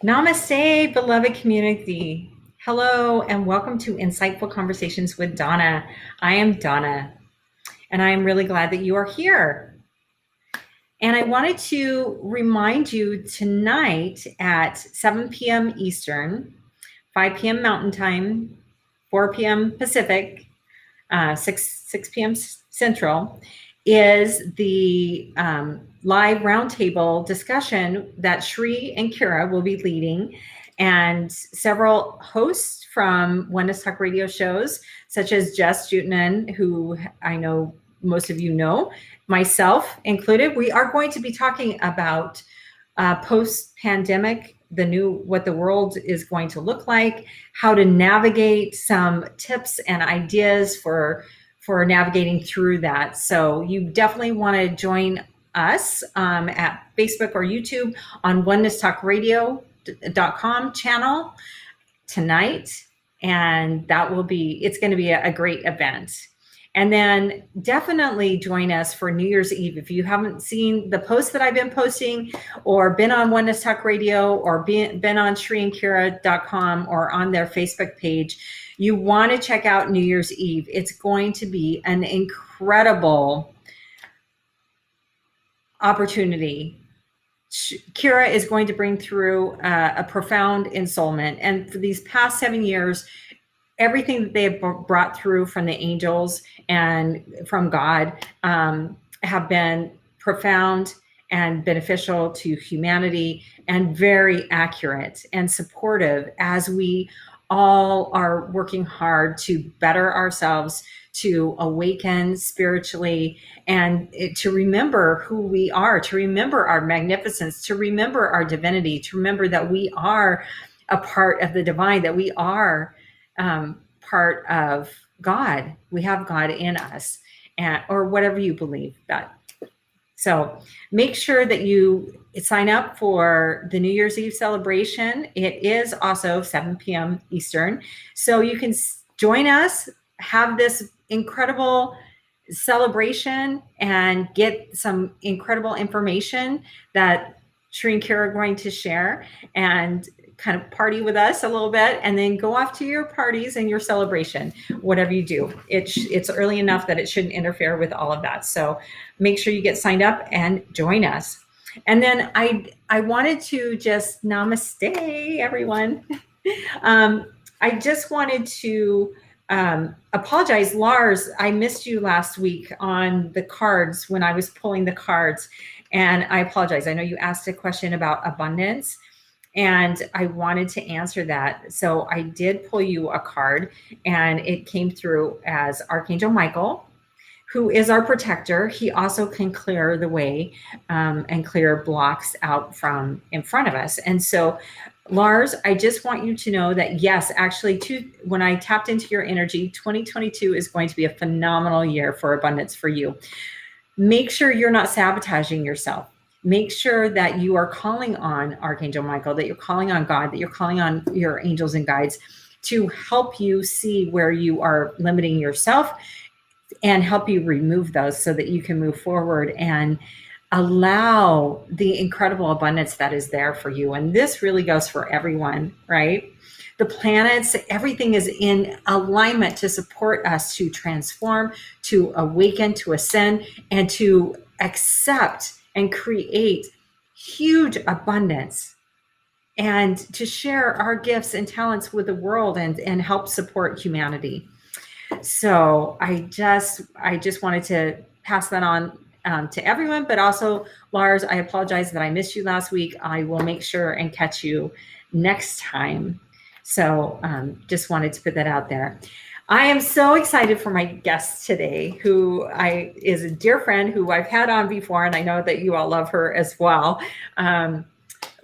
Namaste, beloved community. Hello, and welcome to Insightful Conversations with Dawna. I am Dawna, and I am really glad that you are here. And I wanted to remind you tonight at 7 p.m. Eastern, 5 p.m. Mountain Time, 4 p.m. Pacific, 6 p.m. Central, is the live roundtable discussion that Shri and Kira will be leading, and several hosts from Oneness Talk Radio shows, such as Jess Jutnan, who I know most of you know, myself included. We are going to be talking about post-pandemic, what the world is going to look like, how to navigate, some tips and ideas for navigating through that. So you definitely want to join us at Facebook or YouTube on onenesstalkradio.com channel tonight, and it's going to be a great event. And then definitely join us for New Year's Eve. If you haven't seen the posts that I've been posting, or been on Oneness Talk Radio, or been on shriandkira.com or on their Facebook page, you want to check out New Year's Eve. It's going to be an incredible opportunity. Kira is going to bring through a profound ensoulment. And for these past 7 years, everything that they have brought through from the angels and from God have been profound and beneficial to humanity, and very accurate and supportive as we all are working hard to better ourselves, to awaken spiritually, and to remember who we are, to remember our magnificence, to remember our divinity, to remember that we are a part of the divine, that we are part of God. We have God in us, or whatever you believe that. So make sure that you sign up for the New Year's Eve celebration. It is also 7 p.m. Eastern. So you can join us, have this incredible celebration, and get some incredible information that Shri and Kira are going to share, and kind of party with us a little bit, and then go off to your parties and your celebration, whatever you do. It's early enough that it shouldn't interfere with all of that. So make sure you get signed up and join us. And then I wanted to just namaste everyone. I just wanted to apologize, Lars. I missed you last week on the cards when I was pulling the cards, and I apologize. I know you asked a question about abundance, and I wanted to answer that. So I did pull you a card, and it came through as Archangel Michael, who is our protector. He also can clear the way and clear blocks out from in front of us. And so, Lars, I just want you to know that, yes, actually, when I tapped into your energy, 2022 is going to be a phenomenal year for abundance for you. Make sure you're not sabotaging yourself. Make sure that you are calling on Archangel Michael, that you're calling on God, that you're calling on your angels and guides to help you see where you are limiting yourself, and help you remove those so that you can move forward and allow the incredible abundance that is there for you. And this really goes for everyone, right? The planets, everything is in alignment to support us to transform, to awaken, to ascend, and to accept and create huge abundance, and to share our gifts and talents with the world, and help support humanity. So I just wanted to pass that on to everyone, but also, Lars, I apologize that I missed you last week. I will make sure and catch you next time. So just wanted to put that out there. I am so excited for my guest today, who is a dear friend who I've had on before, and I know that you all love her as well.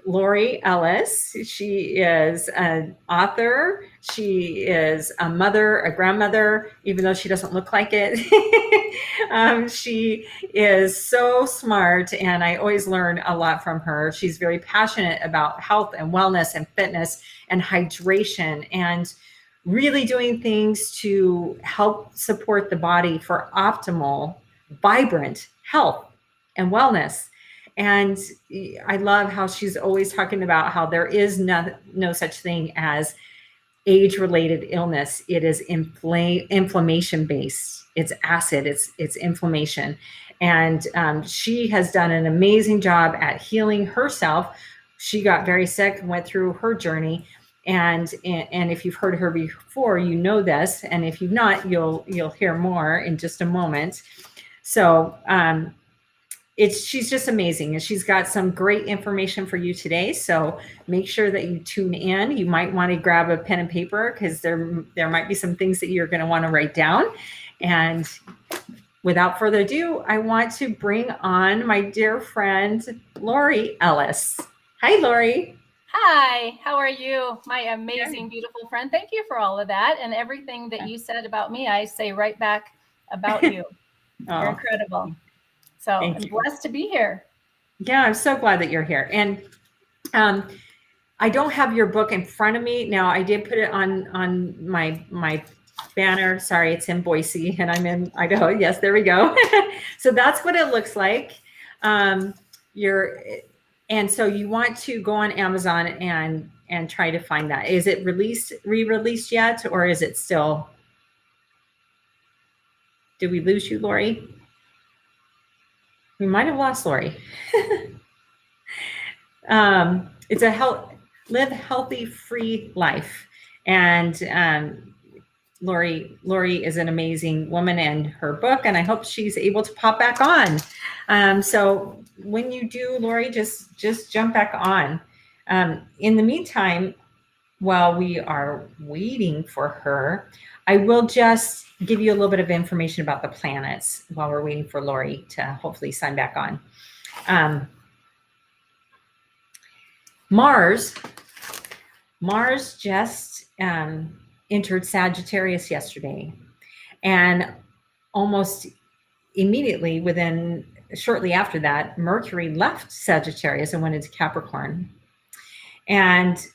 Lori Ellis. She is an author. She is a mother, a grandmother, even though she doesn't look like it. She is so smart, and I always learn a lot from her. She's very passionate about health and wellness and fitness and hydration, and really doing things to help support the body for optimal, vibrant health and wellness. And I love how she's always talking about how there is no such thing as age-related illness. It is inflammation based. It's acid. It's inflammation, and she has done an amazing job at healing herself. She got very sick and went through her journey, and if you've heard her before, you know this, and if you've not, you'll hear more in just a moment. So she's just amazing, and she's got some great information for you today. So make sure that you tune in. You might want to grab a pen and paper, because there might be some things that you're going to want to write down. And without further ado, I want to bring on my dear friend, Lori Ellis. Hi, Lori. Hi, how are you? My amazing, beautiful friend. Thank you for all of that. And everything that you said about me, I say right back about you. Oh, you're incredible. So I'm blessed to be here. Yeah, I'm so glad that you're here. And I don't have your book in front of me. Now, I did put it on my banner. Sorry, it's in Boise and I'm in Idaho. Yes, there we go. So that's what it looks like. And so you want to go on Amazon and try to find that. Is it re-released yet, or is it still? Did we lose you, Lori? We might have lost Lori. It's a live healthy, free life. And Lori is an amazing woman, and her book, and I hope she's able to pop back on. So when you do, Lori, just jump back on. In the meantime, while we are waiting for her, I will just give you a little bit of information about the planets while we're waiting for Lori to hopefully sign back on. Mars just entered Sagittarius yesterday, and almost immediately, shortly after that, Mercury left Sagittarius and went into Capricorn. And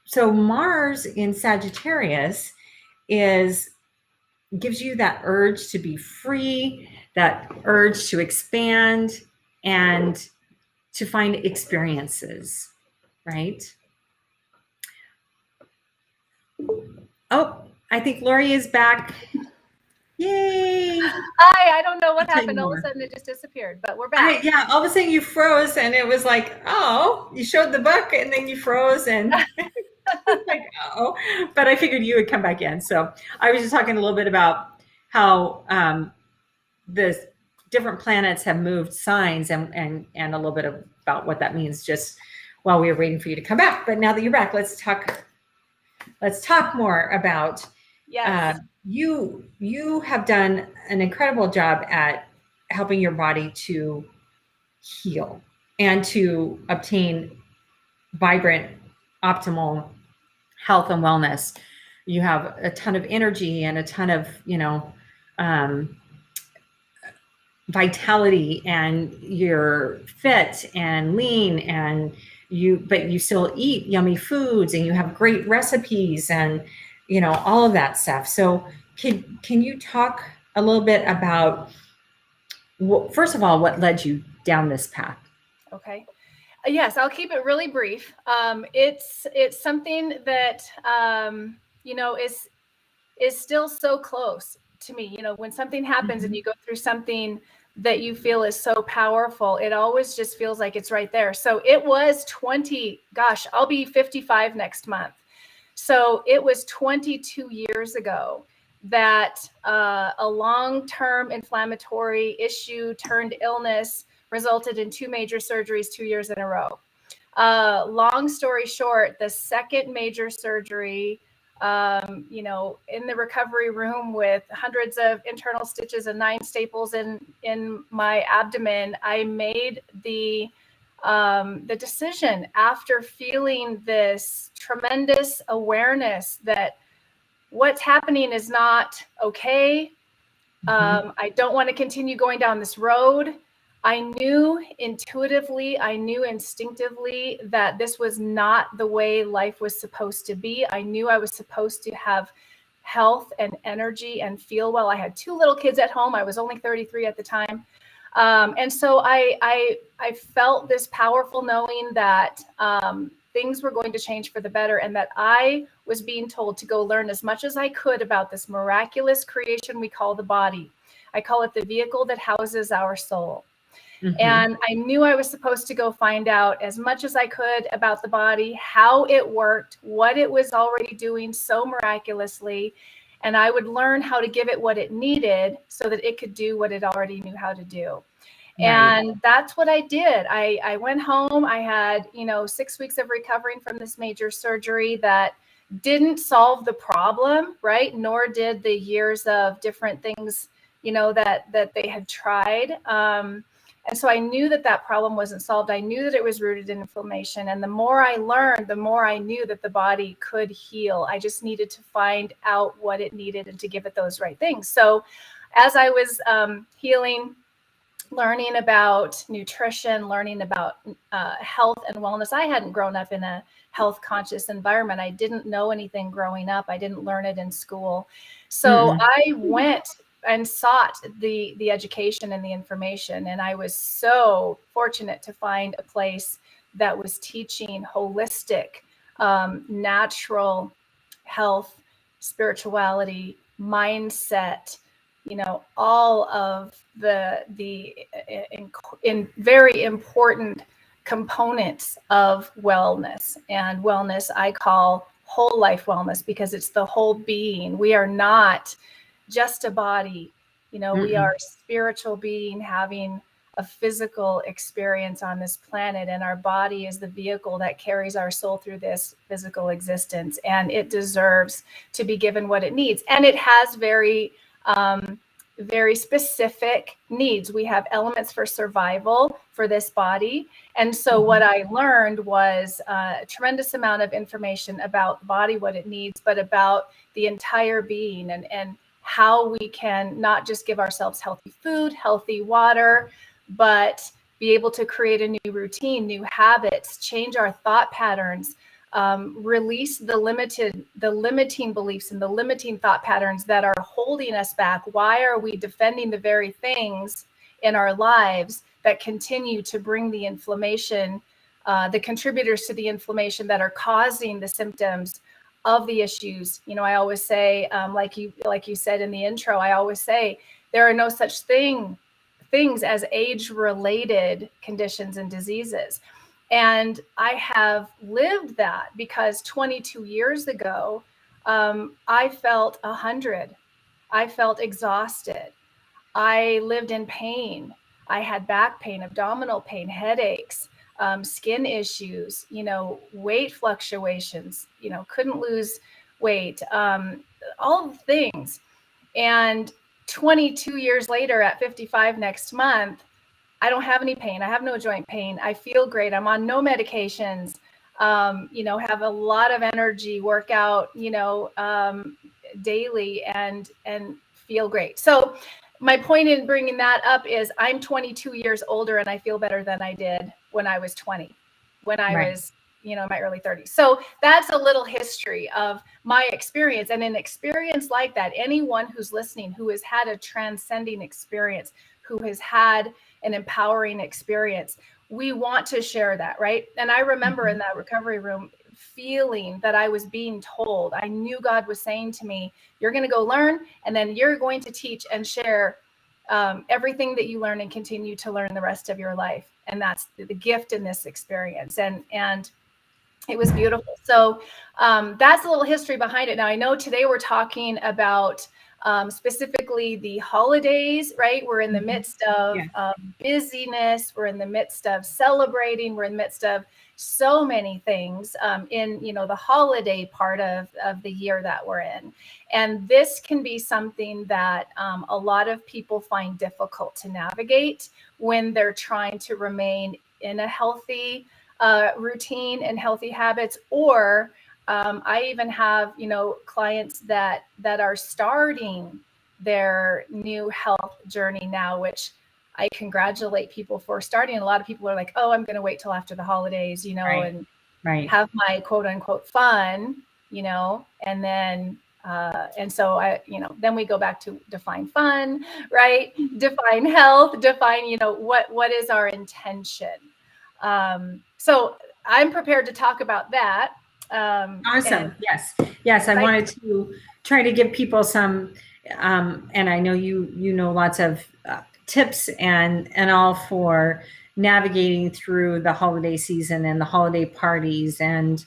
so Mars in Sagittarius gives you that urge to be free, that urge to expand, and to find experiences, right? Oh, I think Lori is back. Yay! Hi, I don't know what happened. All of a sudden it just disappeared, but we're back. Yeah, all of a sudden you froze, and it was like, oh, you showed the book and then you froze, and like, oh, but I figured you would come back in. So I was just talking a little bit about how the different planets have moved signs, and a little bit about what that means, just while we were waiting for you to come back. But now that you're back, let's talk more about. Yes. You have done an incredible job at helping your body to heal and to obtain vibrant, optimal health and wellness. You have a ton of energy and a ton of, vitality, and you're fit and lean, but you still eat yummy foods, and you have great recipes, and all of that stuff. So can you talk a little bit about, first of all, what led you down this path? Okay. Yes, I'll keep it really brief. It's something that is still so close to me. When something happens and you go through something that you feel is so powerful, it always just feels like it's right there. So it was I'll be 55 next month. So it was 22 years ago that a long-term inflammatory issue turned illness resulted in 2 major surgeries 2 years in a row. Long story short, the second major surgery, in the recovery room with hundreds of internal stitches and 9 staples in my abdomen, I made the decision, after feeling this tremendous awareness that what's happening is not okay. I don't want to continue going down this road. I knew intuitively, I knew instinctively that this was not the way life was supposed to be. I knew I was supposed to have health and energy and feel well. I had 2 little kids at home. I was only 33 at the time. And so I felt this powerful knowing that things were going to change for the better, and that I was being told to go learn as much as I could about this miraculous creation we call the body. I call it the vehicle that houses our soul. Mm-hmm. And I knew I was supposed to go find out as much as I could about the body, how it worked, what it was already doing so miraculously. And I would learn how to give it what it needed so that it could do what it already knew how to do. Right. And that's what I did. I went home. I had, 6 weeks of recovering from this major surgery that didn't solve the problem, right? Nor did the years of different things, that they had tried. And so I knew that problem wasn't solved. I knew that it was rooted in inflammation. And the more I learned, the more I knew that the body could heal. I just needed to find out what it needed and to give it those right things. So as I was healing, learning about nutrition, learning about health and wellness, I hadn't grown up in a health conscious environment. I didn't know anything growing up. I didn't learn it in school. So I went and sought the education and the information. And I was so fortunate to find a place that was teaching holistic, natural health, spirituality, mindset, all of the in very important components of wellness. And wellness I call whole life wellness, because it's the whole being. We are not just a body, we are a spiritual being having a physical experience on this planet, and our body is the vehicle that carries our soul through this physical existence, and it deserves to be given what it needs. And it has very specific needs. We have elements for survival for this body. And so what I learned was a tremendous amount of information about the body, what it needs, but about the entire being, and how we can not just give ourselves healthy food, healthy water, but be able to create a new routine, new habits, change our thought patterns, release the limiting beliefs and the limiting thought patterns that are holding us back. Why are we defending the very things in our lives that continue to bring the inflammation, the contributors to the inflammation that are causing the symptoms of the issues? I always say, like you said in the intro, I always say there are no such things as age-related conditions and diseases. And I have lived that, because 22 years ago, I felt 100. I felt exhausted. I lived in pain. I had back pain, abdominal pain, headaches, skin issues, weight fluctuations, couldn't lose weight, all the things. And 22 years later, at 55 next month, I don't have any pain. I have no joint pain. I feel great. I'm on no medications, have a lot of energy, work out, daily, and feel great. So my point in bringing that up is I'm 22 years older, and I feel better than I did when I was 20, when I was, in my early 30s. So that's a little history of my experience. And an experience like that, anyone who's listening, who has had a transcending experience, who has had an empowering experience, we want to share that, right? And I remember in that recovery room feeling that I was being told, I knew God was saying to me, you're going to go learn, and then you're going to teach and share everything that you learn and continue to learn the rest of your life. And that's the gift in this experience. And it was beautiful. So that's a little history behind it. Now, I know today we're talking about specifically the holidays, right? We're in the midst of busyness. We're in the midst of celebrating. We're in the midst of so many things in, the holiday part of the year that we're in. And this can be something that a lot of people find difficult to navigate when they're trying to remain in a healthy routine and healthy habits, or I even have, clients that are starting their new health journey now, which I congratulate people for starting. A lot of people are like, oh, I'm going to wait till after the holidays, and have my quote unquote fun, and then And so then we go back to define fun, right? Define health, define, what is our intention? So I'm prepared to talk about that. Awesome. Yes. I wanted to try to give people some, and I know you know lots of tips and all for navigating through the holiday season and the holiday parties, and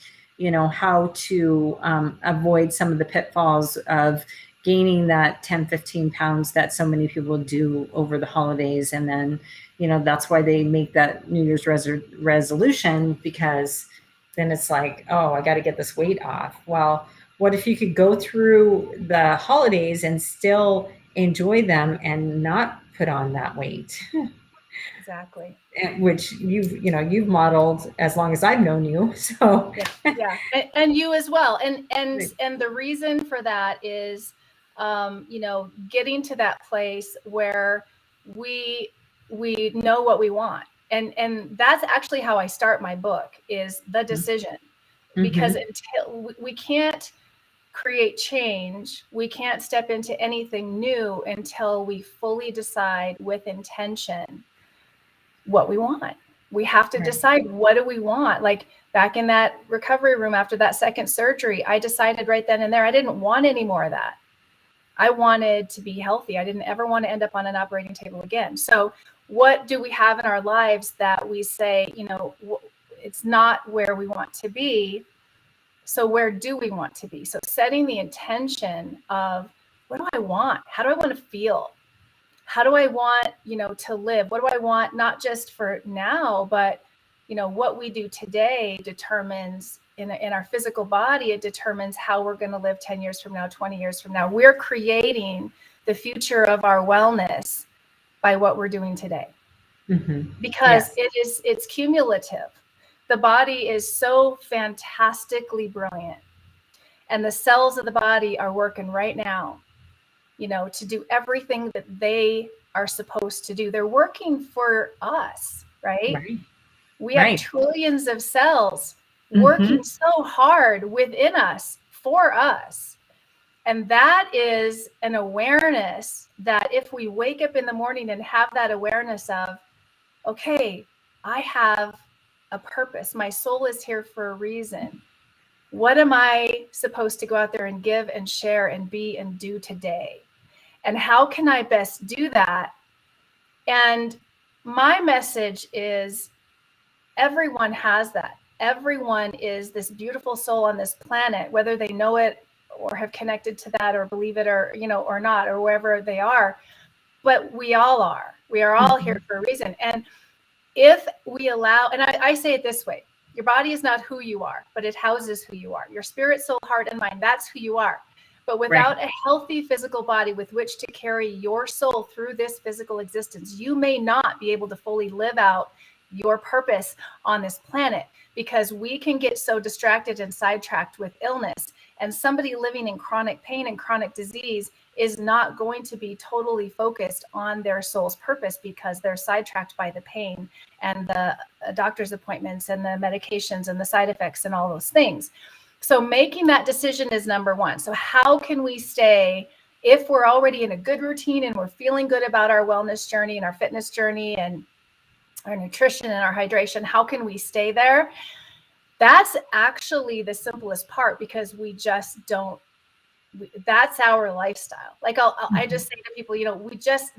how to avoid some of the pitfalls of gaining that 10-15 pounds that so many people do over the holidays. And then that's why they make that New Year's resolution, because then it's like, oh, I got to get this weight off. Well, what if you could go through the holidays and still enjoy them and not put on that weight? Exactly. Which you've modeled as long as I've known you. So yeah. And you as well. And the reason for that is, getting to that place where we know what we want. And that's actually how I start my book, is the decision. Because until we can't create change, we can't step into anything new until we fully decide with intention what we want. We have to decide, what do we want? Like back in that recovery room after that second surgery, I decided right then and there, I didn't want any more of that. I wanted to be healthy. I didn't ever want to end up on an operating table again. So what do we have in our lives that we say, it's not where we want to be? So where do we want to be? So setting the intention of, what do I want? How do I want to feel? How do I want, to live? What do I want, not just for now, but, what we do today determines in our physical body, it determines how we're going to live 10 years from now, 20 years from now. We're creating the future of our wellness by what we're doing today. Because it's cumulative. The body is so fantastically brilliant. And the cells of the body are working right now, to do everything that they are supposed to do. They're working for us, right? We have trillions of cells working so hard within us, for us. And that is an awareness that if we wake up in the morning and have that awareness of, okay, I have a purpose. My soul is here for a reason. What am I supposed to go out there and give and share and be and do today? And how can I best do that? And my message is, everyone has that. Everyone is this beautiful soul on this planet, whether they know it or have connected to that or believe it or, or not, or wherever they are. But we all are. We are all here for a reason. And if we allow, and I say it this way, your body is not who you are, but it houses who you are. Your spirit, soul, heart, and mind, that's who you are. But without a healthy physical body with which to carry your soul through this physical existence, you may not be able to fully live out your purpose on this planet, because we can get so distracted and sidetracked with illness. And somebody living in chronic pain and chronic disease is not going to be totally focused on their soul's purpose, because they're sidetracked by the pain and the doctor's appointments and the medications and the side effects and all those things. So making that decision is number one. So how can we stay, if we're already in a good routine and we're feeling good about our wellness journey and our fitness journey and our nutrition and our hydration, how can we stay there? That's actually the simplest part, because we just don't, that's our lifestyle. Like I just say to people,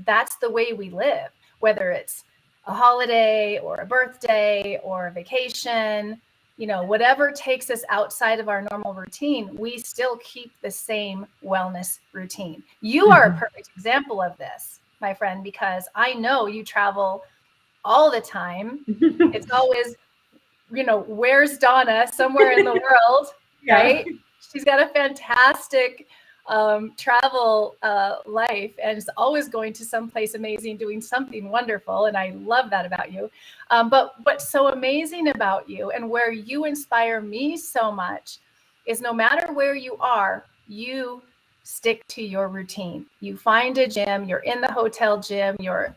that's the way we live, whether it's a holiday or a birthday or a vacation, whatever takes us outside of our normal routine, we still keep the same wellness routine. You are a perfect example of this, my friend, because I know you travel all the time. It's always, where's Dawna somewhere in the world, right? She's got a fantastic travel life, and is always going to someplace amazing, doing something wonderful. And I love that about you. But what's so amazing about you, and where you inspire me so much, is no matter where you are, you stick to your routine. You find a gym, you're in the hotel gym, you're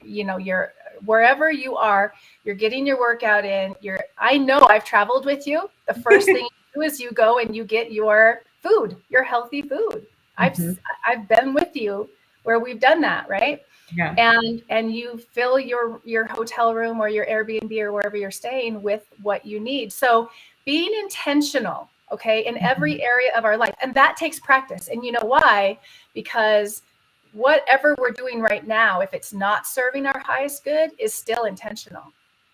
wherever you are, you're getting your workout in. I know I've traveled with you. The first thing you do is you go and you get your food, your healthy food. I've been with you where we've done that, right? Yeah. And you fill your hotel room or your Airbnb or wherever you're staying with what you need. So being intentional, okay, in every area of our life, and that takes practice. And you know why? Because whatever we're doing right now, if it's not serving our highest good, is still intentional.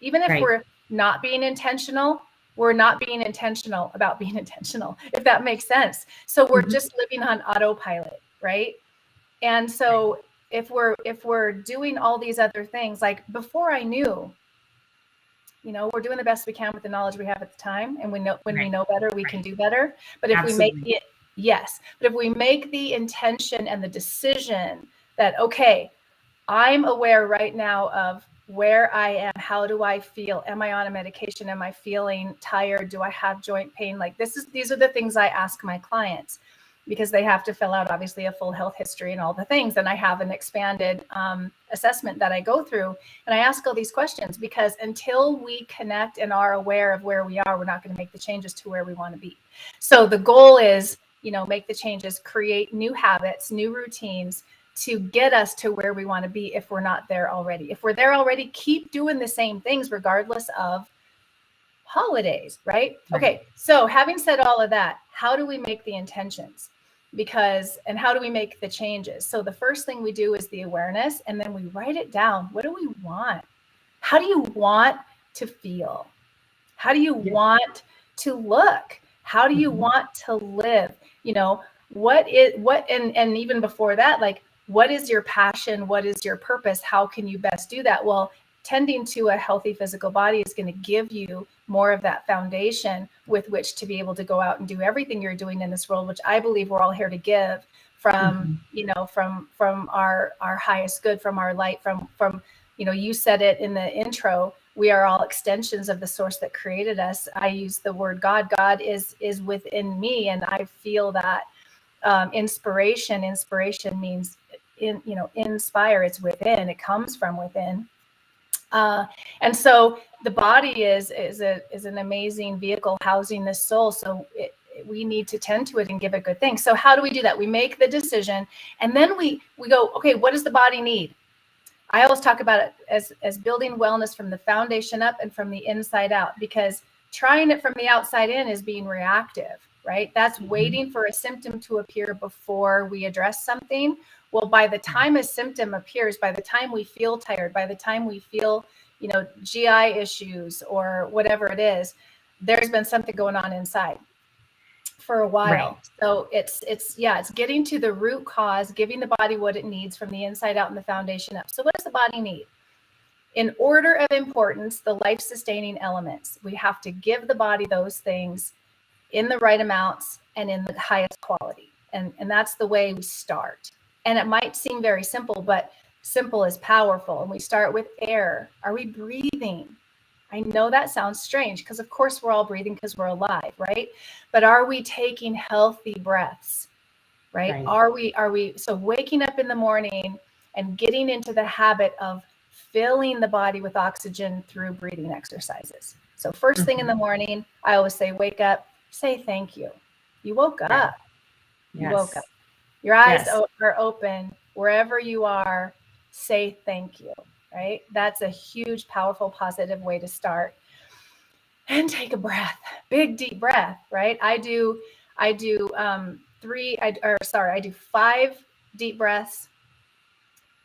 Even if we're not being intentional, we're not being intentional about being intentional, if that makes sense. So we're just living on autopilot, right? And so if we're doing all these other things, like before I knew, we're doing the best we can with the knowledge we have at the time, and we know when we know better, we can do better. But if we make but if we make the intention and the decision that, okay, I'm aware right now of where I am, how do I feel? Am I on a medication? Am I feeling tired? Do I have joint pain? Like these are the things I ask my clients, because they have to fill out obviously a full health history and all the things. And I have an expanded assessment that I go through, and I ask all these questions, because until we connect and are aware of where we are, we're not going to make the changes to where we want to be. So the goal is, make the changes, create new habits, new routines to get us to where we want to be if we're not there already. If we're there already, keep doing the same things regardless of holidays, right? Okay, so having said all of that, how do we make the intentions? And how do we make the changes? So the first thing we do is the awareness, and then we write it down. What do we want? How do you want to feel? How do you want to look? How do you want to live? And even before that, like, what is your passion? What is your purpose? How can you best do that? Well, tending to a healthy physical body is going to give you more of that foundation with which to be able to go out and do everything you're doing in this world, which I believe we're all here to give from, from our highest good, from our light, from, you said it in the intro, we are all extensions of the source that created us. I use the word God. God is within me. And I feel that inspiration means inspire. It's within, it comes from within. And so the body is an amazing vehicle housing the soul. So we need to tend to it and give it good things. So how do we do that? We make the decision, and then we go, okay, what does the body need? I always talk about it as building wellness from the foundation up and from the inside out, because trying it from the outside in is being reactive, right? That's waiting for a symptom to appear before we address something. Well, by the time a symptom appears, by the time we feel tired, by the time we feel, GI issues or whatever it is, there's been something going on inside for a while. So it's getting to the root cause, giving the body what it needs from the inside out and the foundation up. So what does the body need? In order of importance, the life-sustaining elements. We have to give the body those things in the right amounts and in the highest quality. And that's the way we start. And it might seem very simple, but simple is powerful. And we start with air. Are we breathing? I know that sounds strange, because of course we're all breathing because we're alive, right? But are we taking healthy breaths, right? Are we so waking up in the morning and getting into the habit of filling the body with oxygen through breathing exercises. So first thing in the morning, I always say, wake up, say thank you. You woke up. You woke up. Your eyes are open. Wherever you are, say thank you. Right? That's a huge, powerful, positive way to start. And take a breath, big, deep breath, right? I do 5 deep breaths,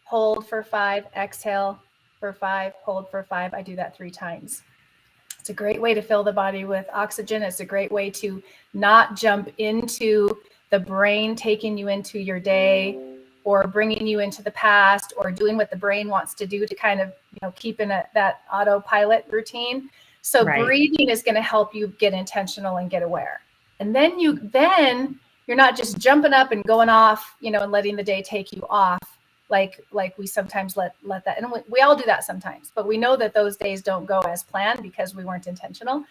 hold for 5, exhale for 5, hold for 5. I do that 3 times. It's a great way to fill the body with oxygen. It's a great way to not jump into the brain taking you into your day, or bringing you into the past, or doing what the brain wants to do to kind of, keep in that autopilot routine. So breathing is going to help you get intentional and get aware. And then you're not just jumping up and going off, and letting the day take you off, like we sometimes let that. And we all do that sometimes, but we know that those days don't go as planned because we weren't intentional.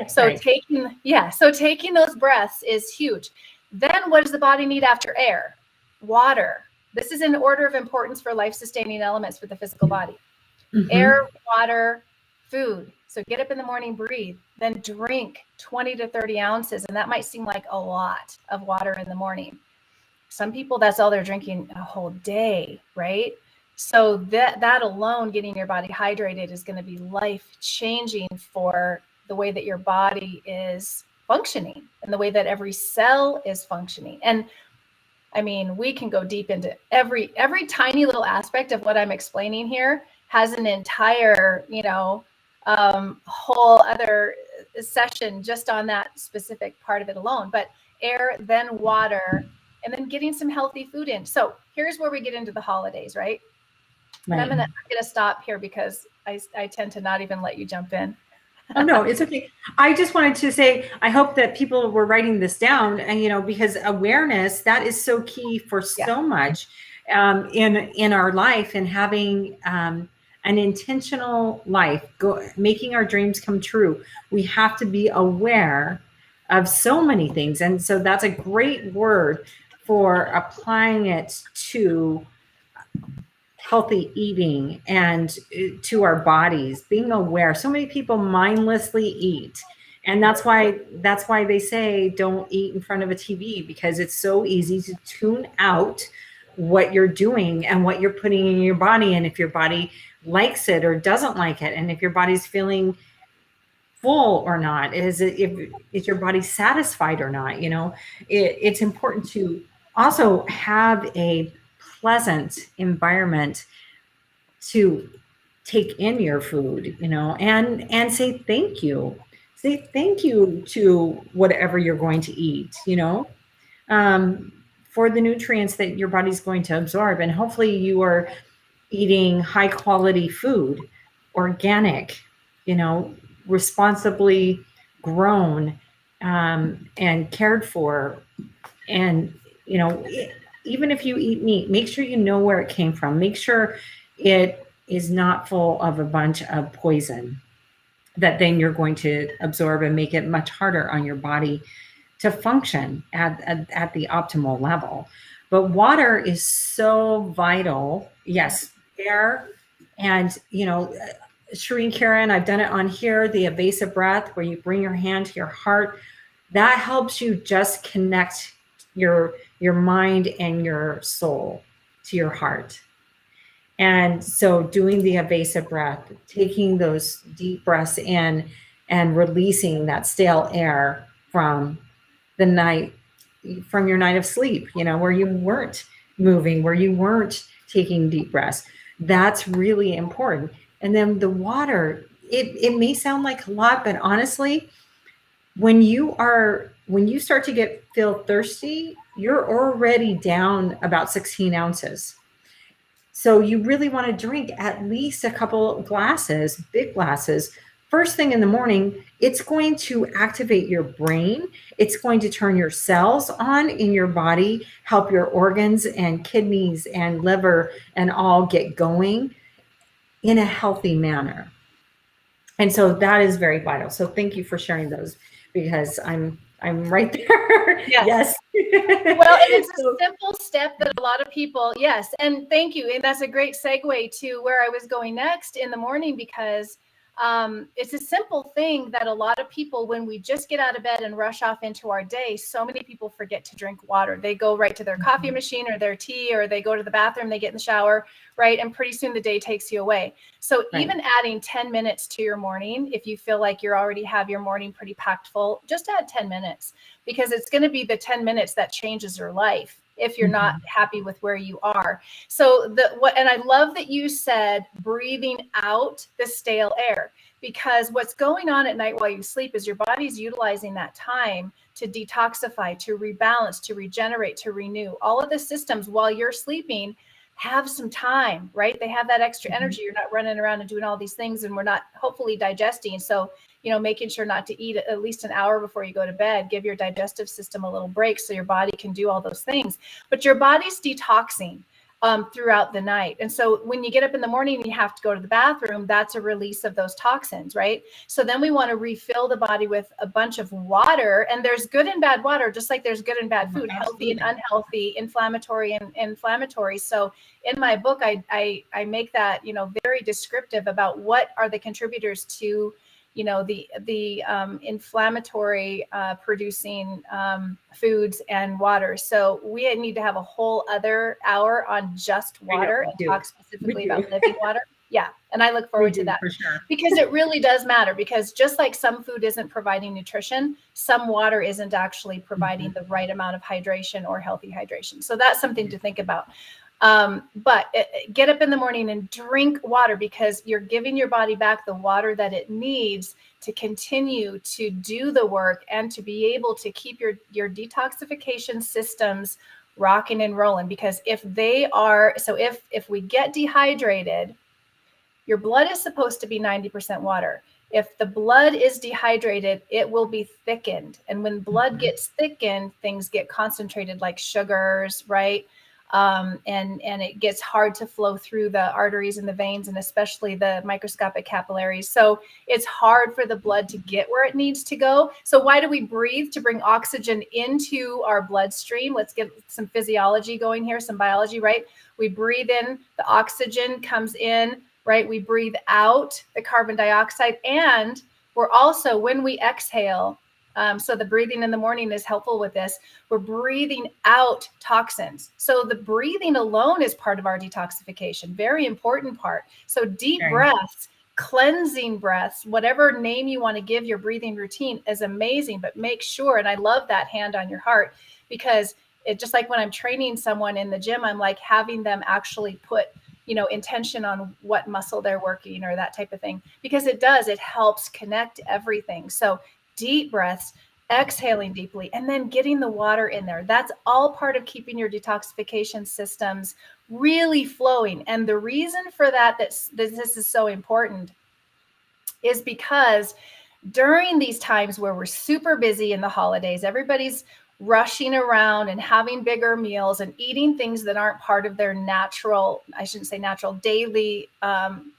So taking those breaths is huge. Then what does the body need after air? Water. This is in order of importance for life-sustaining elements for the physical body. Air, water, food. So get up in the morning, breathe, then drink 20 to 30 ounces. And that might seem like a lot of water in the morning. Some people, that's all they're drinking a whole day, right? So that alone, getting your body hydrated, is going to be life changing for the way that your body is functioning and the way that every cell is functioning. And I mean, we can go deep into every tiny little aspect of what I'm explaining here has an entire, whole other session just on that specific part of it alone. But air, then water, and then getting some healthy food in. So here's where we get into the holidays, right? And I'm gonna stop here because I tend to not even let you jump in. Oh, no, it's okay. I just wanted to say, I hope that people were writing this down, and, because awareness, that is so key for so much in our life, and having an intentional life, making our dreams come true. We have to be aware of so many things. And so that's a great word for applying it to healthy eating and to our bodies, being aware. So many people mindlessly eat. And that's why they say don't eat in front of a TV, because it's so easy to tune out what you're doing and what you're putting in your body, and if your body likes it or doesn't like it, and if your body's feeling full or not, is your body satisfied or not. It's important to also have a pleasant environment to take in your food, and say thank you. Say thank you to whatever you're going to eat, for the nutrients that your body's going to absorb. And hopefully you are eating high quality food, organic, responsibly grown, and cared for. And, even if you eat meat, make sure you know where it came from. Make sure it is not full of a bunch of poison that then you're going to absorb and make it much harder on your body to function at the optimal level. But water is so vital. Yes, air, and, Shereen, Karen, I've done it on here, the evasive breath, where you bring your hand to your heart. That helps you just connect your mind and your soul to your heart. And so doing the evasive breath, taking those deep breaths in and releasing that stale air from your night of sleep, where you weren't moving, where you weren't taking deep breaths. That's really important. And then the water, it may sound like a lot, but honestly, when you start to feel thirsty, you're already down about 16 ounces. So you really want to drink at least a couple glasses, big glasses, first thing in the morning. It's going to activate your brain. It's going to turn your cells on in your body, help your organs and kidneys and liver and all get going in a healthy manner. And so that is very vital. So thank you for sharing those, because I'm right there. Yes. Well, and it's a simple step that a lot of people, yes. And thank you. And that's a great segue to where I was going next in the morning, because it's a simple thing that a lot of people, when we just get out of bed and rush off into our day, so many people forget to drink water. They go right to their coffee machine or their tea, or they go to the bathroom, they get in the shower, right? And pretty soon the day takes you away. So even adding 10 minutes to your morning, if you feel like you already have your morning pretty packed full, just add 10 minutes, because it's going to be the 10 minutes that changes your life if you're not happy with where you are. So and I love that you said breathing out the stale air, because what's going on at night while you sleep is your body's utilizing that time to detoxify, to rebalance, to regenerate, to renew. All of the systems while you're sleeping have some time, right? They have that extra energy. You're not running around and doing all these things, and we're not hopefully digesting. So, making sure not to eat at least an hour before you go to bed, give your digestive system a little break so your body can do all those things. But your body's detoxing throughout the night. And so when you get up in the morning and you have to go to the bathroom, that's a release of those toxins, right? So then we want to refill the body with a bunch of water. And there's good and bad water, just like there's good and bad food, healthy and unhealthy, inflammatory and inflammatory. So in my book, I make that, very descriptive about what are the contributors to the inflammatory producing foods and water. So we need to have a whole other hour on just water and talk specifically about living water. Yeah. And I look forward to that for sure. because it really does matter, because just like some food isn't providing nutrition, some water isn't actually providing the right amount of hydration or healthy hydration. So that's something to think about. But get up in the morning and drink water, because you're giving your body back the water that it needs to continue to do the work and to be able to keep your detoxification systems rocking and rolling. Because if we get dehydrated, your blood is supposed to be 90% water. If the blood is dehydrated, it will be thickened. And when blood gets thickened, things get concentrated like sugars, right? And it gets hard to flow through the arteries and the veins, and especially the microscopic capillaries. So it's hard for the blood to get where it needs to go. So why do we breathe? To bring oxygen into our bloodstream. Let's get some physiology going here, some biology, right? We breathe in, the oxygen comes in, right? We breathe out the carbon dioxide, and we're also, when we exhale, so the breathing in the morning is helpful with this. We're breathing out toxins. So the breathing alone is part of our detoxification, very important part. So deep breaths, cleansing breaths, whatever name you want to give your breathing routine is amazing, but make sure, and I love that hand on your heart, because it just like when I'm training someone in the gym, I'm like having them actually put intention on what muscle they're working or that type of thing, because it helps connect everything. So deep breaths, exhaling deeply, and then getting the water in there. That's all part of keeping your detoxification systems really flowing. And the reason for that this is so important is because during these times where we're super busy in the holidays, everybody's rushing around and having bigger meals and eating things that aren't part of their natural, I shouldn't say natural, daily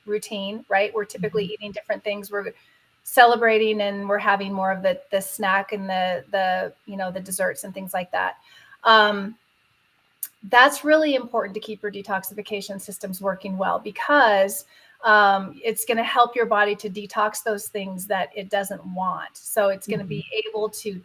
routine, right? We're typically eating different things. We're celebrating and we're having more of the snack and the desserts and things like that. That's really important to keep your detoxification systems working well, because it's going to help your body to detox those things that it doesn't want. So it's going to be able to,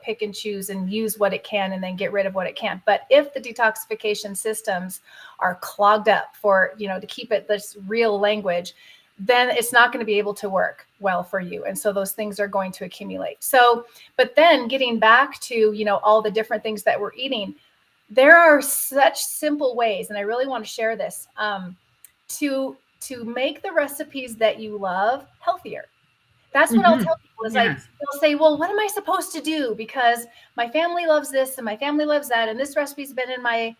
pick and choose and use what it can and then get rid of what it can't. But if the detoxification systems are clogged up, for, to keep it this real language, then it's not going to be able to work well for you. And so those things are going to accumulate. So, but then getting back to, all the different things that we're eating, there are such simple ways, and I really want to share this, to make the recipes that you love healthier. That's what I'll tell people is like, they'll say, well, what am I supposed to do? Because my family loves this and my family loves that. And this recipe's been in my,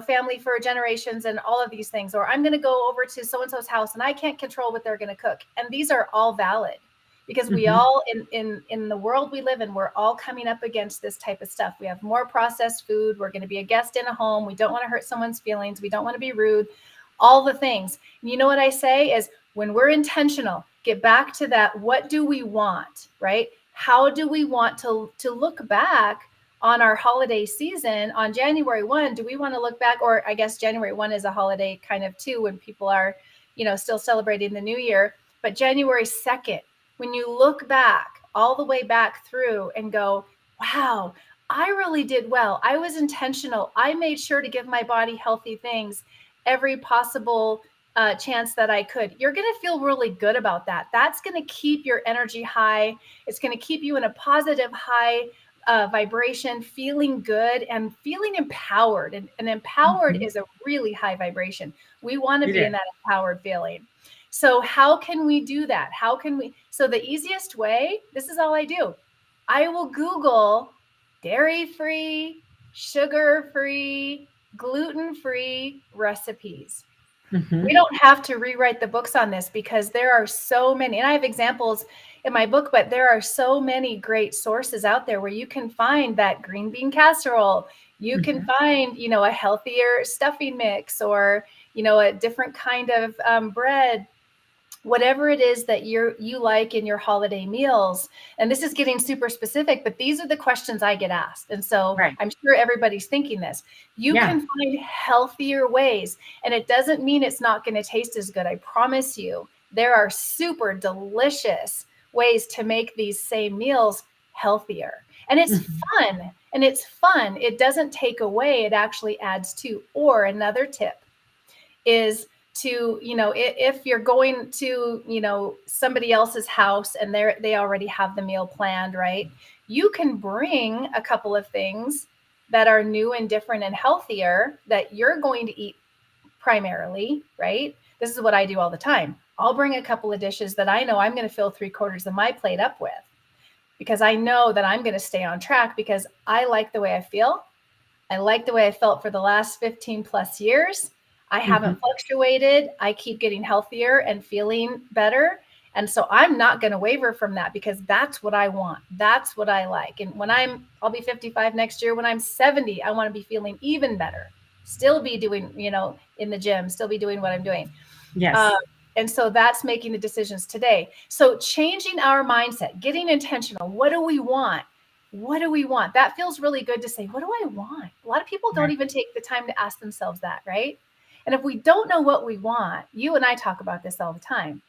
family for generations and all of these things. Or I'm going to go over to so-and-so's house and I can't control what they're going to cook. And these are all valid, because we all in the world we live in, we're all coming up against this type of stuff. We have more processed food. We're going to be a guest in a home. We don't want to hurt someone's feelings. We don't want to be rude, all the things. And you know what I say is, when we're intentional, get back to that. What do we want, right? How do we want to look back on our holiday season on January 1? Do we want to look back, or I guess January 1 is a holiday kind of too, when people are, still celebrating the new year. But January 2nd, when you look back all the way back through and go, wow, I really did well. I was intentional. I made sure to give my body healthy things every possible chance that I could. You're going to feel really good about that. That's going to keep your energy high. It's going to keep you in a positive high vibration, feeling good and feeling empowered. And empowered is a really high vibration. We want to be in that empowered feeling. So how can we do that? So the easiest way, this is all I do. I will Google dairy-free, sugar-free, gluten-free recipes. We don't have to rewrite the books on this, because there are so many, and I have examples in my book, but there are so many great sources out there where you can find that green bean casserole. You can find, a healthier stuffing mix, or, a different kind of bread, whatever it is that you like in your holiday meals. And this is getting super specific, but these are the questions I get asked. And so I'm sure everybody's thinking this. You can find healthier ways, and it doesn't mean it's not going to taste as good. I promise you, there are super delicious ways to make these same meals healthier. And it's fun. And it's fun. It doesn't take away, it actually adds to. Or another tip is to, if you're going to, somebody else's house and they already have the meal planned, right? You can bring a couple of things that are new and different and healthier that you're going to eat primarily, right? This is what I do all the time. I'll bring a couple of dishes that I know I'm going to fill 3/4 of my plate up with, because I know that I'm going to stay on track, because I like the way I feel. I like the way I felt for the last 15 plus years. I haven't fluctuated. I keep getting healthier and feeling better. And so I'm not going to waver from that, because that's what I want. That's what I like. And when I'll be 55 next year. When I'm 70, I want to be feeling even better, still be doing, in the gym, still be doing what I'm doing. Yes. And so that's making the decisions today. So changing our mindset, getting intentional. What do we want? What do we want? That feels really good to say, what do I want? A lot of people don't even take the time to ask themselves that, right? And if we don't know what we want, you and I talk about this all the time.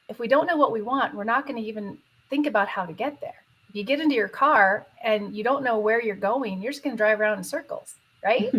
If we don't know what we want, we're not going to even think about how to get there. If you get into your car and you don't know where you're going, you're just going to drive around in circles, right?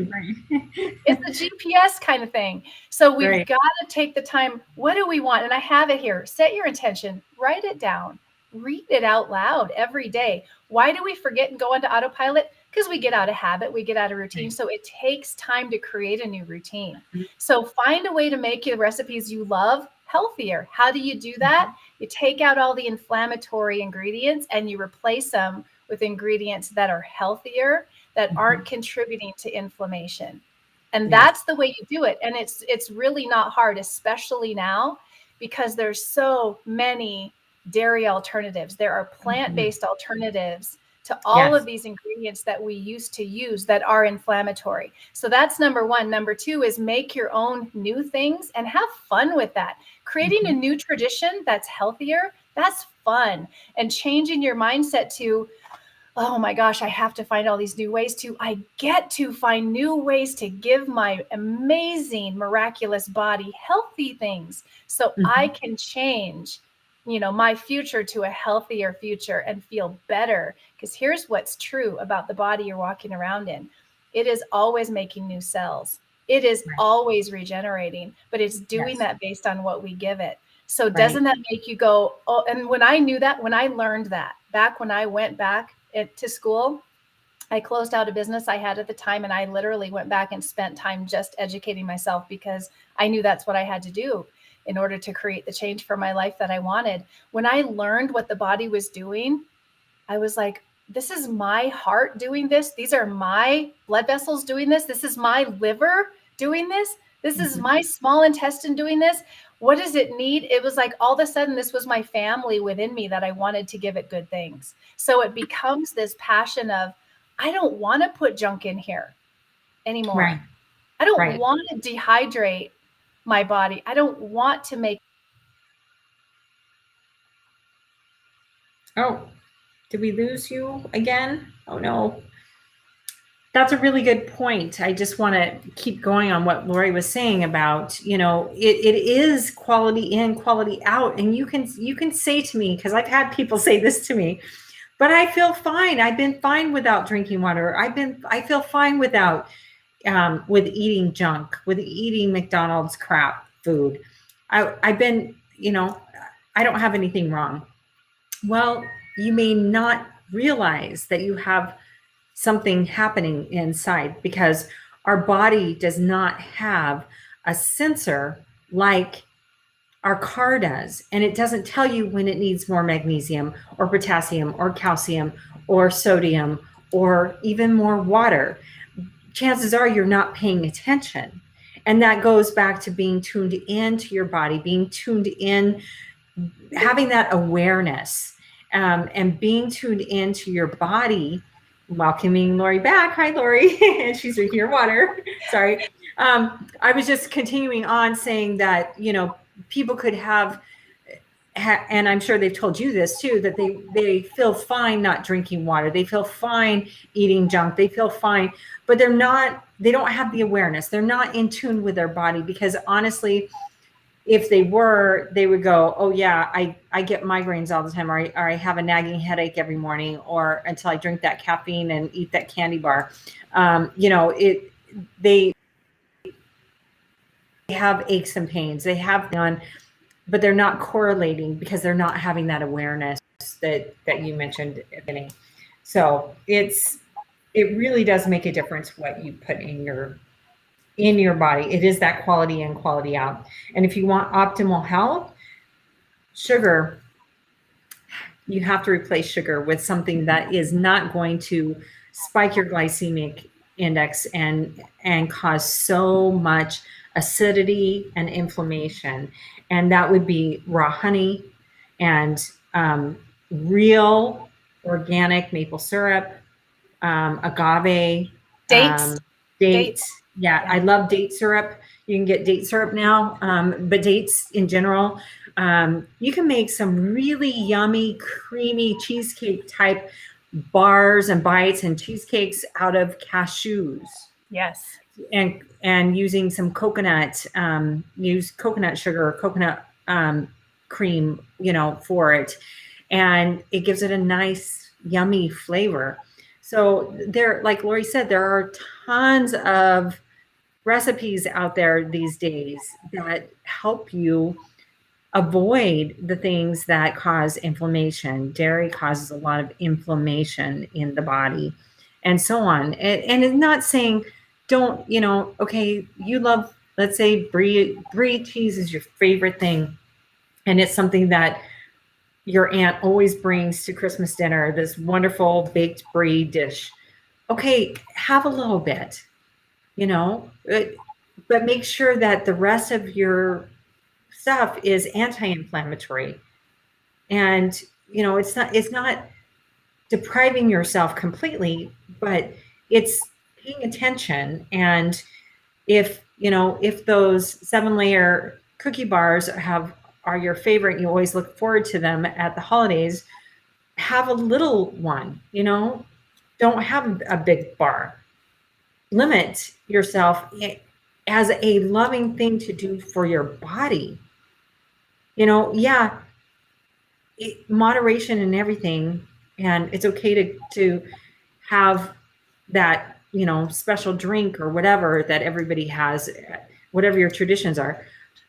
It's a GPS kind of thing. So we've got to take the time. What do we want? And I have it here. Set your intention, write it down, read it out loud every day. Why do we forget and go into autopilot? Because we get out of habit, we get out of routine. So it takes time to create a new routine. So find a way to make your recipes you love healthier. How do you do that? You take out all the inflammatory ingredients and you replace them with ingredients that are healthier, that aren't contributing to inflammation. And that's the way you do it. And it's really not hard, especially now, because there's so many dairy alternatives. There are plant-based alternatives to all of these ingredients that we used to use that are inflammatory. So that's number one. Number two is make your own new things and have fun with that. Creating a new tradition that's healthier, that's fun. And changing your mindset to, oh my gosh, I have to find all these new ways I get to find new ways to give my amazing, miraculous body healthy things so I can change my future to a healthier future and feel better. Because here's what's true about the body you're walking around in. It is always making new cells. It is always regenerating, but it's doing that based on what we give it. So doesn't that make you go, oh, and when I knew that, when I learned that, back when I went back to school, I closed out a business I had at the time, and I literally went back and spent time just educating myself, because I knew that's what I had to do in order to create the change for my life that I wanted. When I learned what the body was doing, I was like, this is my heart doing this. These are my blood vessels doing this. This is my liver doing this. This is my small intestine doing this. What does it need? It was like all of a sudden, this was my family within me that I wanted to give it good things. So it becomes this passion of, I don't want to put junk in here anymore. I don't want to dehydrate my body. I don't want to make. Oh, did we lose you again? Oh no. That's a really good point. I just want to keep going on what Lori was saying about, it is quality in, quality out. And you can say to me, because I've had people say this to me, but I feel fine. I've been fine without drinking water. I feel fine without, with eating junk, with eating McDonald's crap food. I've been, I don't have anything wrong. Well, you may not realize that you have something happening inside, because our body does not have a sensor like our car does. And it doesn't tell you when it needs more magnesium or potassium or calcium or sodium or even more water. Chances are you're not paying attention. And that goes back to being tuned into your body, being tuned in, having that awareness, and being tuned into your body. Welcoming Lori back. Hi, Lori. And she's drinking her water. Sorry. I was just continuing on saying that, people could have, and I'm sure they've told you this too, that they feel fine not drinking water. They feel fine eating junk. They feel fine, but they don't have the awareness. They're not in tune with their body, because honestly, if they were, they would go, oh yeah, I get migraines all the time, or I have a nagging headache every morning, or until I drink that caffeine and eat that candy bar. They have aches and pains. They have on, but they're not correlating because they're not having that awareness that you mentioned at the beginning. So it really does make a difference what you put in your body. It is that quality in, quality out. And if you want optimal health, sugar, you have to replace sugar with something that is not going to spike your glycemic index and cause so much acidity and inflammation. And that would be raw honey and real organic maple syrup, agave, dates. Yeah, I love date syrup. You can get date syrup now, but dates in general. You can make some really yummy, creamy cheesecake type bars and bites and cheesecakes out of cashews. Yes. And using some coconut, use coconut sugar or coconut cream, for it. And it gives it a nice, yummy flavor. So there, like Lori said, there are tons of recipes out there these days that help you avoid the things that cause inflammation. Dairy causes a lot of inflammation in the body and so on. And it's not saying don't, okay, you love, let's say brie cheese is your favorite thing. And it's something that your aunt always brings to Christmas dinner, this wonderful baked brie dish. Okay, have a little bit, but make sure that the rest of your stuff is anti-inflammatory. And, it's not depriving yourself completely, but it's paying attention. And if those 7-layer cookie bars are your favorite, you always look forward to them at the holidays, have a little one, don't have a big bar. Limit yourself as a loving thing to do for your body. Moderation in everything, and it's okay to have that, special drink or whatever that everybody has, whatever your traditions are.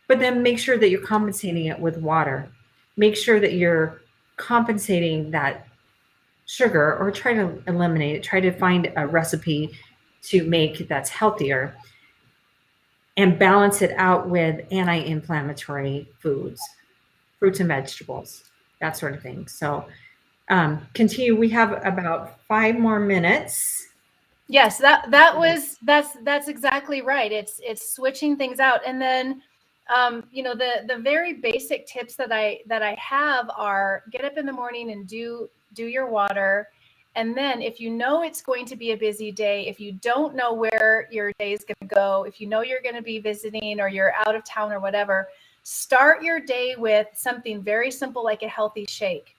But then make sure that you're compensating it with water. Make sure that you're compensating that sugar, or try to eliminate it. Try to find a recipe to make that's healthier, and balance it out with anti-inflammatory foods, fruits and vegetables, that sort of thing. So continue. We have about 5 more minutes. Yes, that's exactly right. It's switching things out. And then the very basic tips that I have are: get up in the morning and do your water. And then if it's going to be a busy day, if you don't know where your day is going to go, if you're going to be visiting or you're out of town or whatever, start your day with something very simple like a healthy shake.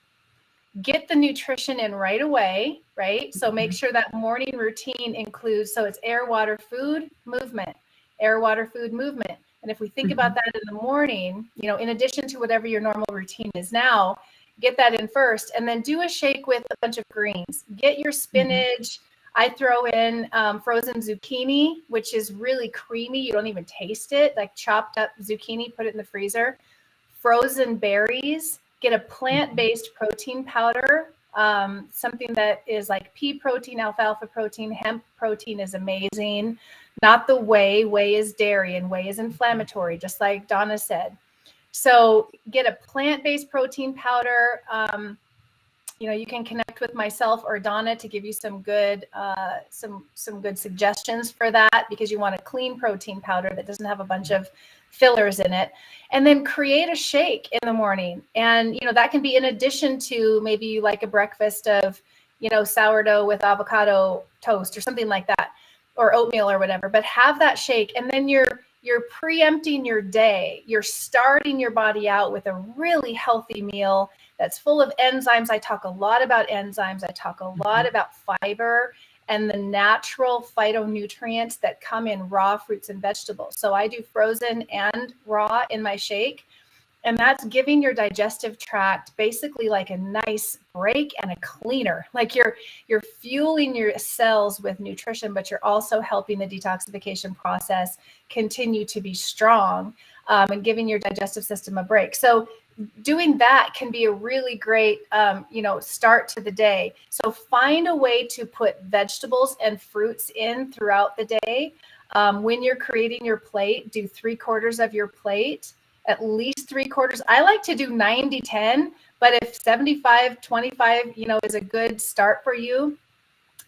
Get the nutrition in right away, right? So make sure that morning routine includes, so it's air, water, food, movement, air, water, food, movement. And if we think about that in the morning, in addition to whatever your normal routine is now, get that in first, and then do a shake with a bunch of greens. Get your spinach. I throw in frozen zucchini, which is really creamy. You don't even taste it, like chopped up zucchini, put it in the freezer. Frozen berries. Get a plant-based protein powder, something that is like pea protein, alfalfa protein, hemp protein is amazing. Not the whey. Whey is dairy, and whey is inflammatory, just like Dawna said. So get a plant-based protein powder. You can connect with myself or Dawna to give you some good some good suggestions for that, because you want a clean protein powder that doesn't have a bunch of fillers in it. And then create a shake in the morning. And, that can be in addition to, maybe you like a breakfast of, sourdough with avocado toast or something like that, or oatmeal or whatever, but have that shake. And then you're preempting your day. You're starting your body out with a really healthy meal that's full of enzymes. I talk a lot about enzymes. I talk a lot about fiber and the natural phytonutrients that come in raw fruits and vegetables. So I do frozen and raw in my shake. And that's giving your digestive tract basically like a nice break and a cleaner. Like you're fueling your cells with nutrition, but you're also helping the detoxification process continue to be strong, and giving your digestive system a break. So doing that can be a really great, start to the day. So find a way to put vegetables and fruits in throughout the day. When you're creating your plate, do 3/4 of your plate. At least 3/4. I like to do 90-10, but if 75-25, is a good start for you,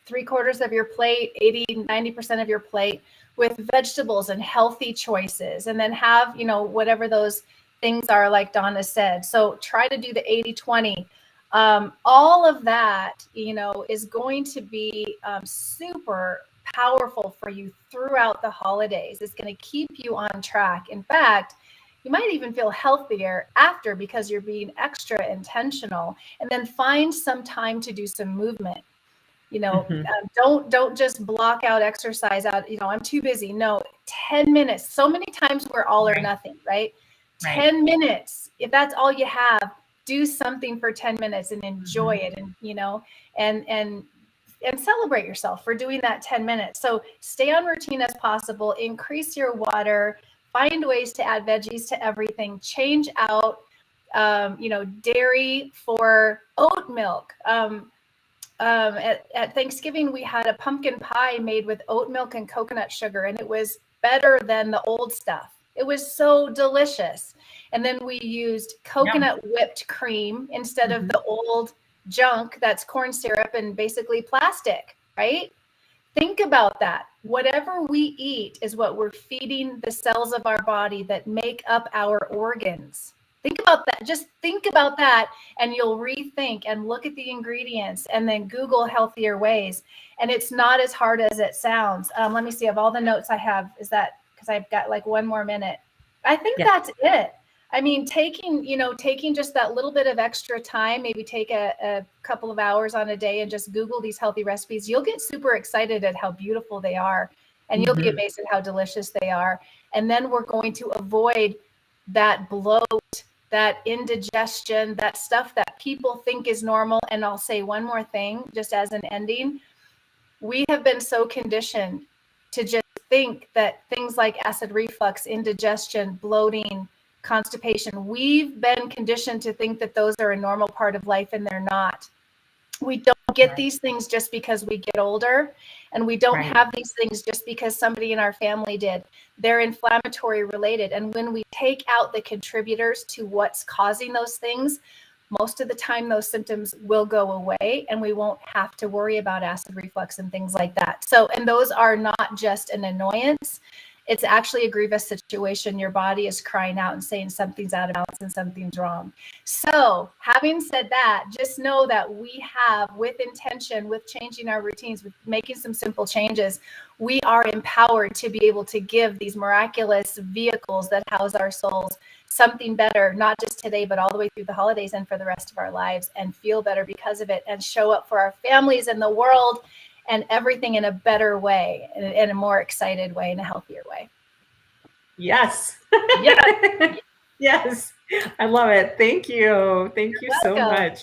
3/4 of your plate, 80-90% of your plate with vegetables and healthy choices, and then have, whatever those things are, like Dawna said. So try to do the 80-20. All of that, is going to be super powerful for you throughout the holidays. It's going to keep you on track. In fact, you might even feel healthier after because you're being extra intentional. And then find some time to do some movement. Don't just block out exercise out. I'm too busy. No, 10 minutes. So many times we're all or nothing, right? 10 minutes. If that's all you have, do something for 10 minutes and enjoy it. And celebrate yourself for doing that 10 minutes. So stay on routine as possible. Increase your water. Find ways to add veggies to everything. Change out, dairy for oat milk. At Thanksgiving, we had a pumpkin pie made with oat milk and coconut sugar, and it was better than the old stuff. It was so delicious. And then we used coconut whipped cream instead of the old junk that's corn syrup and basically plastic, right? Think about that. Whatever we eat is what we're feeding the cells of our body that make up our organs. Think about that. Just think about that, and you'll rethink and look at the ingredients and then Google healthier ways. And it's not as hard as it sounds. Let me see. Of all the notes I have, is that because I've got like 1 more minute. I think that's it. I mean, taking just that little bit of extra time, maybe take a couple of hours on a day and just Google these healthy recipes. You'll get super excited at how beautiful they are, and you'll be amazed at how delicious they are. And then we're going to avoid that bloat, that indigestion, that stuff that people think is normal. And I'll say one more thing, just as an ending. We have been so conditioned to just think that things like acid reflux, indigestion, bloating, constipation, we've been conditioned to think that those are a normal part of life, and they're not. We don't get these things just because we get older, and we don't have these things just because somebody in our family did. They're inflammatory related. And when we take out the contributors to what's causing those things, most of the time those symptoms will go away, and we won't have to worry about acid reflux and things like that. So, and those are not just an annoyance. It's actually a grievous situation. Your body is crying out and saying something's out of balance and something's wrong. So having said that, just know that we have, with intention, with changing our routines, with making some simple changes, we are empowered to be able to give these miraculous vehicles that house our souls something better, not just today, but all the way through the holidays and for the rest of our lives, and feel better because of it, and show up for our families and the world and everything in a better way, in a more excited way, in a healthier way. Yes. Yes. I love it. Thank you. Thank you so much.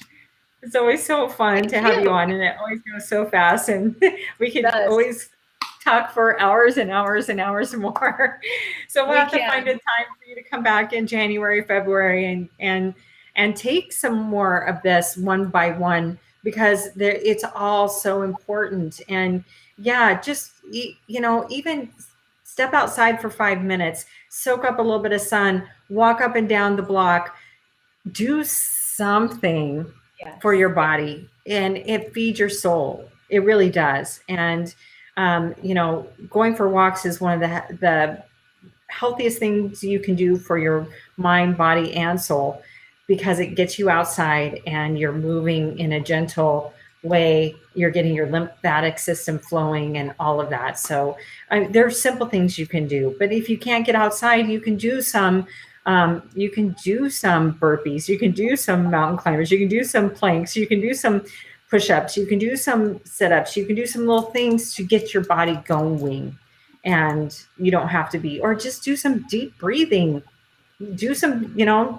It's always so fun to have you on, and it always goes so fast, and we can always talk for hours and hours and hours more. So we'll have to find a time for you to come back in January, February, and take some more of this one by one, because it's all so important. And just even step outside for 5 minutes, soak up a little bit of sun, walk up and down the block, do something for your body, and it feeds your soul. It really does. And going for walks is one of the healthiest things you can do for your mind, body, and soul, because it gets you outside and you're moving in a gentle way. You're getting your lymphatic system flowing and all of that. So there are simple things you can do. But if you can't get outside, you can do some You can do some burpees. You can do some mountain climbers. You can do some planks. You can do some push-ups. You can do some sit-ups. You can do some little things to get your body going. And you don't have to be, or just do some deep breathing. Do some,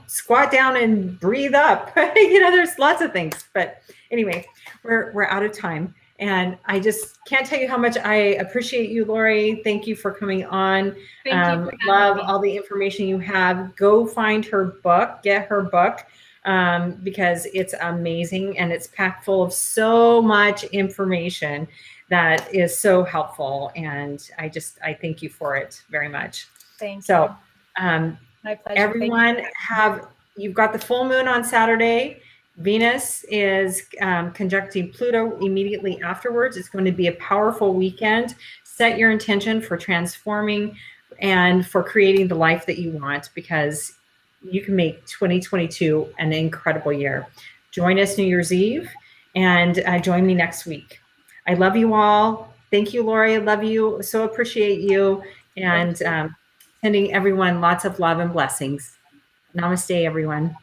squat down and breathe up. There's lots of things. But anyway, we're out of time. And I just can't tell you how much I appreciate you, Lori. Thank you for coming on. Thank you. Love all the information you have. Go find her book, get her book, because it's amazing and it's packed full of so much information that is so helpful. And I thank you for it very much. Thank you. So, my pleasure. Everyone you've got the full moon on Saturday. Venus is conjuncting Pluto immediately afterwards. It's going to be a powerful weekend. Set your intention for transforming and for creating the life that you want, because you can make 2022 an incredible year. Join us New Year's Eve and join me next week. I love you all. Thank you, Lori. I love you. So appreciate you. And sending everyone lots of love and blessings. Namaste, everyone.